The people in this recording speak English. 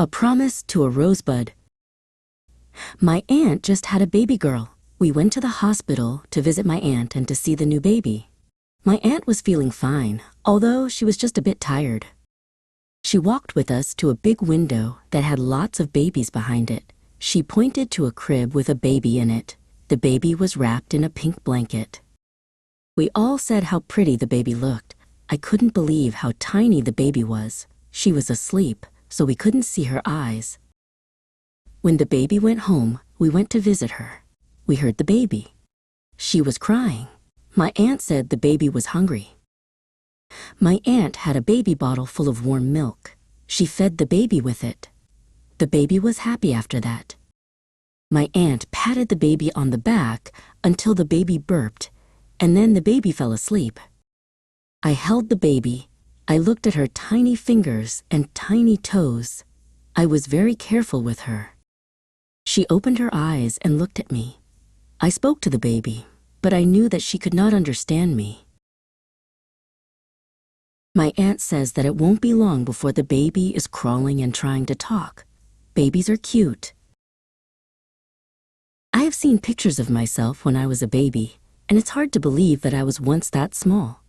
A promise to a rosebud. My aunt just had a baby girl. We went to the hospital to visit my aunt and to see the new baby. My aunt was feeling fine, although she was just a bit tired. She walked with us to a big window that had lots of babies behind it. She pointed to a crib with a baby in it. The baby was wrapped in a pink blanket. We all said how pretty the baby looked. I couldn't believe how tiny the baby was. She was asleep, so we couldn't see her eyes. When the baby went home, we went to visit her. We heard the baby. She was crying. My aunt said the baby was hungry. My aunt had a baby bottle full of warm milk. She fed the baby with it. The baby was happy after that. My aunt patted the baby on the back until the baby burped, and then the baby fell asleep. I held the baby. I looked at her tiny fingers and tiny toes. I was very careful with her. She opened her eyes and looked at me. I spoke to the baby, but I knew that she could not understand me. My aunt says that it won't be long before the baby is crawling and trying to talk. Babies are cute. I have seen pictures of myself when I was a baby, and it's hard to believe that I was once that small.